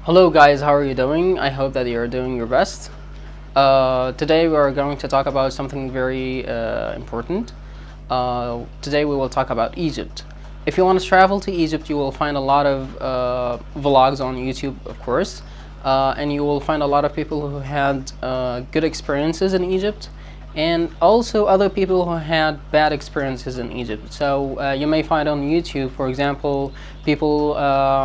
Hello guys, how are you doing? I hope that you're doing your best. Today we are going to talk about something very important. Today we will talk about Egypt. If you want to travel to Egypt, you will find a lot of vlogs on YouTube, of course, and you will find a lot of people who had good experiences in Egypt, and also other people who had bad experiences in Egypt. So you may find on YouTube, for example, people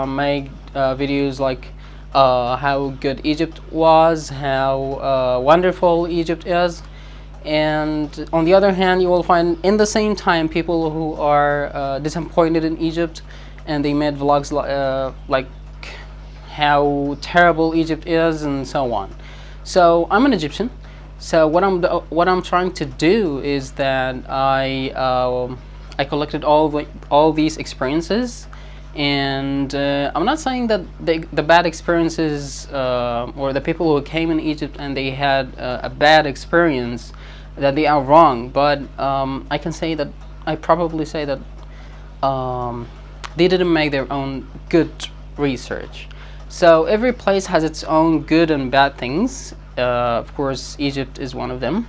make videos like how good Egypt was, how wonderful Egypt is, and on the other hand, you will find in the same time people who are disappointed in Egypt, and they made vlogs like how terrible Egypt is and so on. So I'm an Egyptian. So what I'm trying to do is that I collected all these experiences, and I'm not saying that the bad experiences or the people who came in Egypt and they had a bad experience, that they are wrong, but I can say that I probably say that they didn't make their own good research. So every place has its own good and bad things. Of course, Egypt is one of them.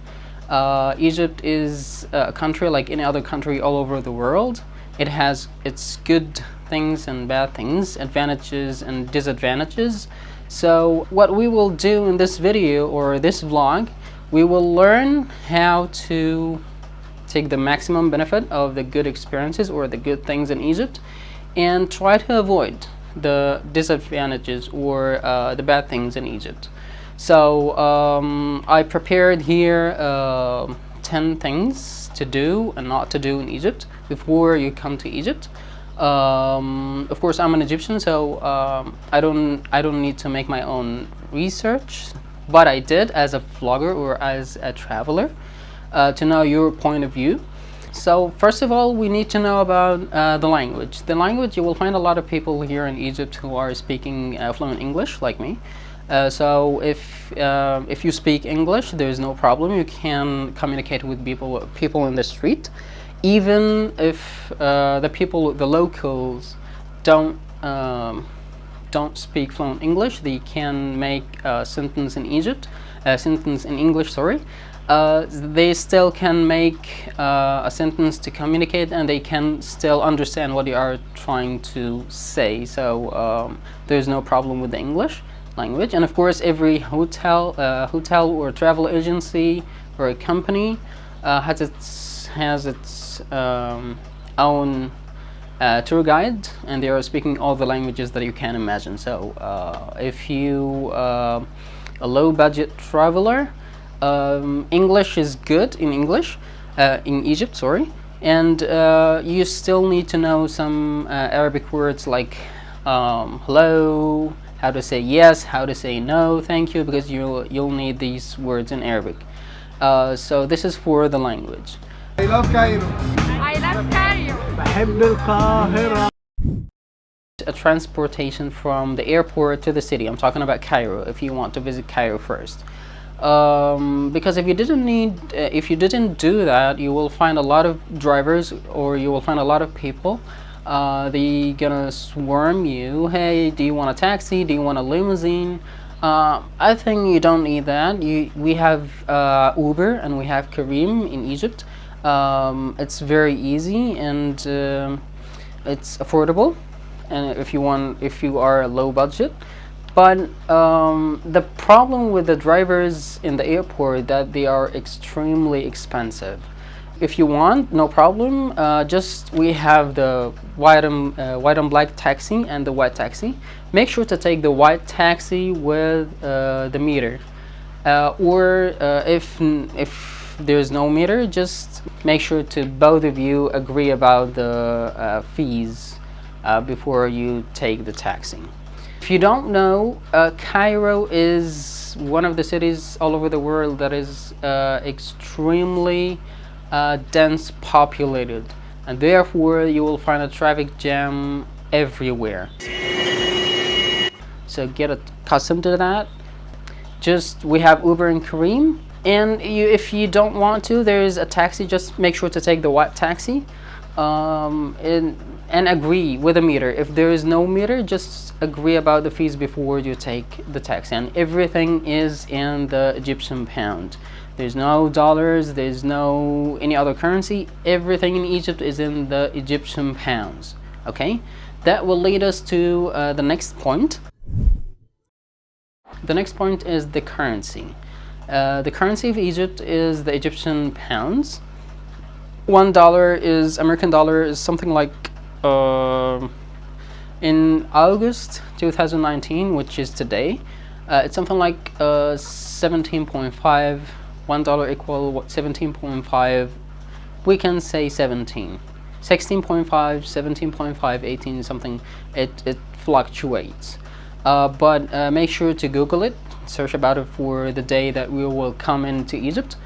Egypt is a country like any other country all over the world. It has its good things and bad things, advantages and disadvantages. So what we will do in this video or this vlog, we will learn how to take the maximum benefit of the good experiences or the good things in Egypt, and try to avoid the disadvantages or the bad things in Egypt. So I prepared here 10 things to do and not to do in Egypt before you come to Egypt. Of course, I'm an Egyptian, so I don't need to make my own research, but I did as a vlogger or as a traveler to know your point of view. So first of all, we need to know about the language. The language, you will find a lot of people here in Egypt who are speaking fluent English like me. So if you speak English, there is no problem. You can communicate with people in the street, even if the locals don't speak fluent English. They can make a sentence in English. Sorry. They still can make a sentence to communicate, and they can still understand what you are trying to say. So there's no problem with the English language. And of course, every hotel or travel agency or a company has its own tour guide, and they are speaking all the languages that you can imagine. So if you a low budget traveler, English is good in Egypt, sorry, and you still need to know some Arabic words like hello, how to say yes, how to say no, thank you, because you'll need these words in Arabic. So this is for the language. I love Cairo. I love Cairo. بحب القاهرة. A transportation from the airport to the city. I'm talking about Cairo, if you want to visit Cairo first. Because if you didn't do that, you will find a lot of drivers, or you will find a lot of people. They gonna swarm you. Hey, do you want a taxi? Do you want a limousine? I think you don't need that. We have Uber and we have Kareem in Egypt. It's very easy and it's affordable, and if you are low budget. But the problem with the drivers in the airport, that they are extremely expensive. If you want, no problem. Just we have the white and black taxi and the white taxi. Make sure to take the white taxi with the meter, or if there's no meter, just make sure to both of you agree about the fees before you take the taxi. If you don't know, Cairo is one of the cities all over the world that is extremely dense populated, and therefore you will find a traffic jam everywhere. So get accustomed to that. Just we have Uber and Kareem, and if you don't want to, there is a taxi. Just make sure to take the white taxi. And and agree with the meter. If there is no meter, just agree about the fees before you take the tax. And everything is in the Egyptian pound. There's no dollars, there's no any other currency. Everything in Egypt is in the Egyptian pounds. Okay, that will lead us to the next point. The next point is the currency. The currency of Egypt is the Egyptian pounds. $1 is American dollar is something like in August 2019, which is today, it's something like 17.5. $1 equal what, 17.5. We can say 17, 16.5, 17.5, 18, something. It fluctuates. But make sure to Google it, search about it for the day that we will come into Egypt.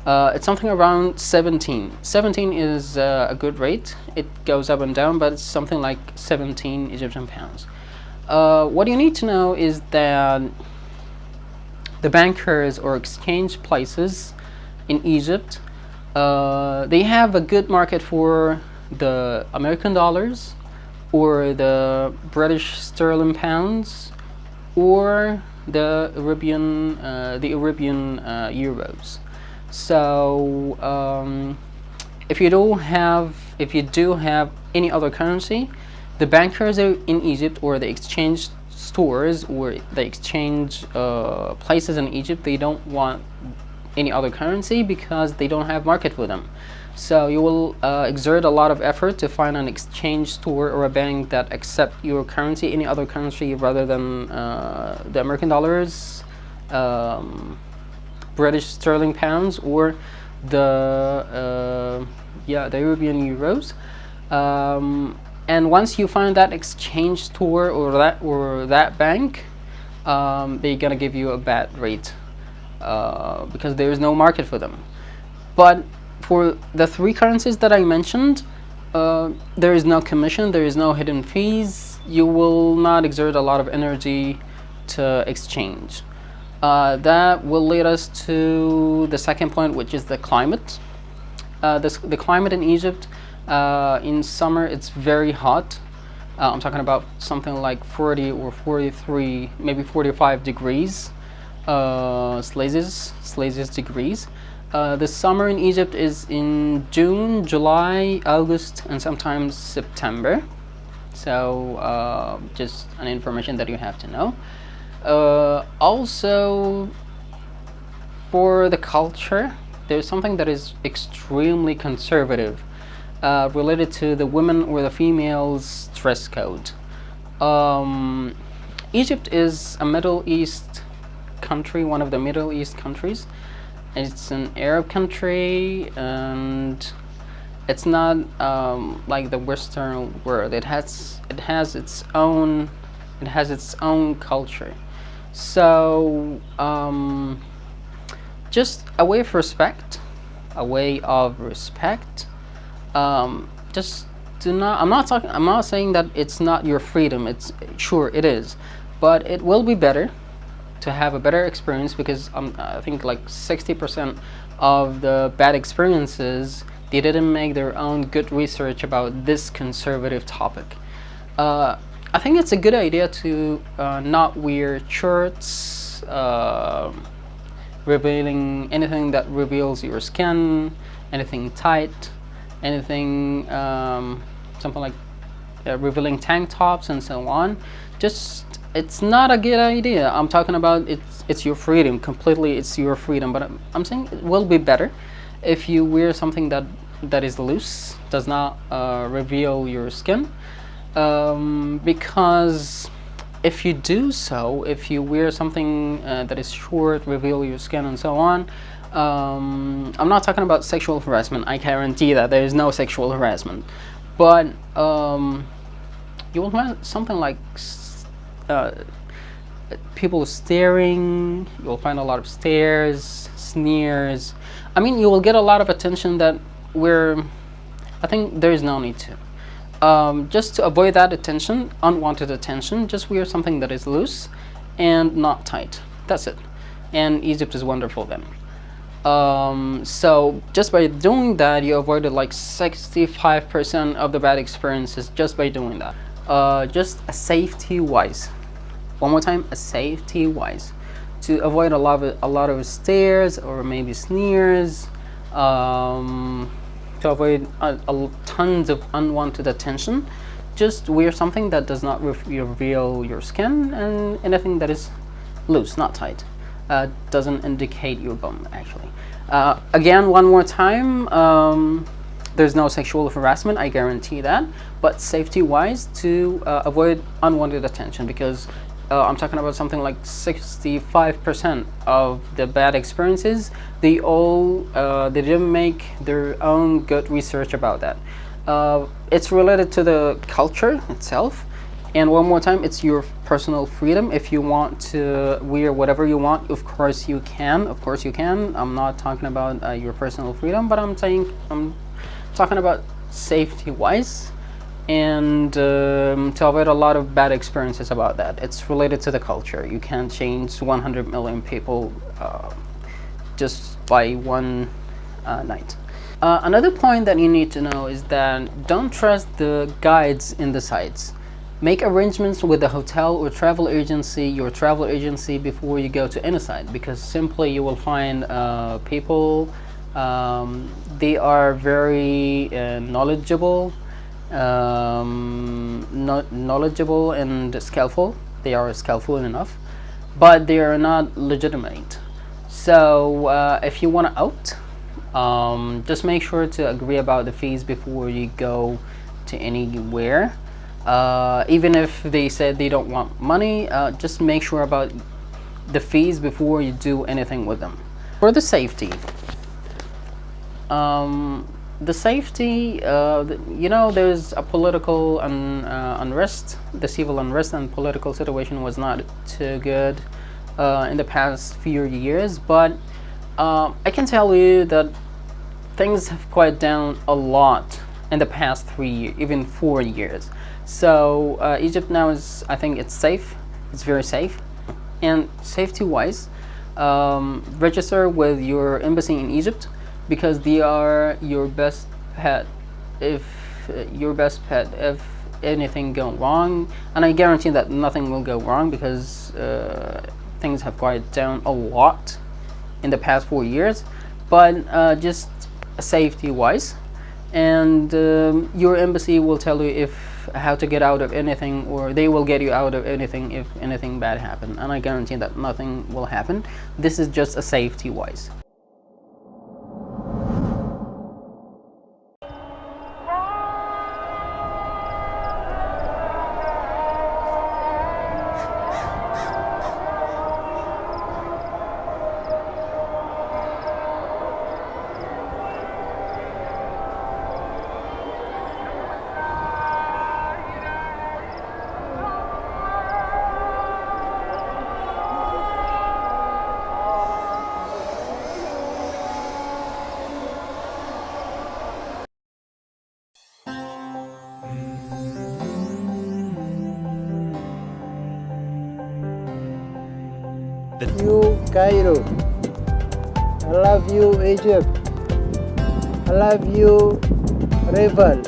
It's something around 17. 17 is a good rate. It goes up and down, but it's something like 17 Egyptian pounds. What you need to know is that the bankers or exchange places in Egypt, they have a good market for the American dollars or the British sterling pounds or the Arabian euros. So if you do have any other currency, the bankers in Egypt or the exchange stores or the exchange places in Egypt, they don't want any other currency because they don't have market for them. So you will exert a lot of effort to find an exchange store or a bank that accept your currency, any other currency rather than the American dollars, British sterling pounds, or the European euros. And once you find that exchange store or that bank, they're gonna give you a bad rate because there is no market for them. But for the three currencies that I mentioned, there is no commission, there is no hidden fees. You will not exert a lot of energy to exchange. That will lead us to the second point, which is the climate. The climate in Egypt, in summer it's very hot. I'm talking about something like 40 or 43, maybe 45 degrees Celsius degrees. The summer in Egypt is in June, July, August, and sometimes September. So just an information that you have to know. Also, for the culture, there's something that is extremely conservative related to the women or the females' dress code. Egypt is a Middle East country, one of the Middle East countries. It's an Arab country, and it's not like the Western world. It has its own culture. So just a way of respect. Just do not. I'm not saying that it's not your freedom. It's sure it is, but it will be better to have a better experience because I think like 60% of the bad experiences, they didn't make their own good research about this conservative topic. I think it's a good idea to not wear shirts, revealing anything that reveals your skin, anything tight, anything something like revealing tank tops and so on. Just it's not a good idea. I'm talking about it's your freedom completely. It's your freedom, but I'm saying it will be better if you wear something that is loose, does not reveal your skin. Because if you do so, if you wear something that is short, reveal your skin and so on, I'm not talking about sexual harassment. I guarantee that there is no sexual harassment, but you will find something like people staring. You'll find a lot of stares, sneers. I mean, you will get a lot of attention that I think there is no need to. Just to avoid that attention, unwanted attention, just wear something that is loose and not tight. That's it. And Egypt is wonderful then. So just by doing that, you avoided like 65% of the bad experiences just by doing that. Just a safety wise. One more time, a safety wise, to avoid a lot of stares or maybe sneers, to avoid tons of unwanted attention. Just wear something that does not reveal your skin, and anything that is loose, not tight. Doesn't indicate your bum, actually. Again, one more time, there's no sexual harassment, I guarantee that, but safety wise, to avoid unwanted attention, because I'm talking about something like 65% of the bad experiences, they didn't make their own good research about that. It's related to the culture itself. And one more time, it's your personal freedom. If you want to wear whatever you want, of course you can. Of course you can. I'm not talking about your personal freedom, but I'm talking about safety-wise, and to avoid a lot of bad experiences about that. It's related to the culture. You can't change 100 million people just by one night. Another point that you need to know is that don't trust the guides in the sites. Make arrangements with the hotel or your travel agency before you go to any site, because simply you will find people, they are very knowledgeable and skillful. They are skillful enough, but they are not legitimate. So if you want to out, just make sure to agree about the fees before you go to anywhere. Even if they said they don't want money, just make sure about the fees before you do anything with them. For the safety, there's a political unrest. The civil unrest and political situation was not too good in the past few years, but I can tell you that things have quieted down a lot in the past 3 years, even 4 years. So Egypt now I think it's safe. It's very safe. And safety-wise, register with your embassy in Egypt, because they are your best pet if anything goes wrong. And I guarantee that nothing will go wrong, because things have quieted down a lot in the past 4 years. But just safety-wise, and your embassy will tell you how to get out of anything, or they will get you out of anything if anything bad happens. And I guarantee that nothing will happen. This is just a safety-wise. You, Cairo. I love you, Egypt. I love you, Rival.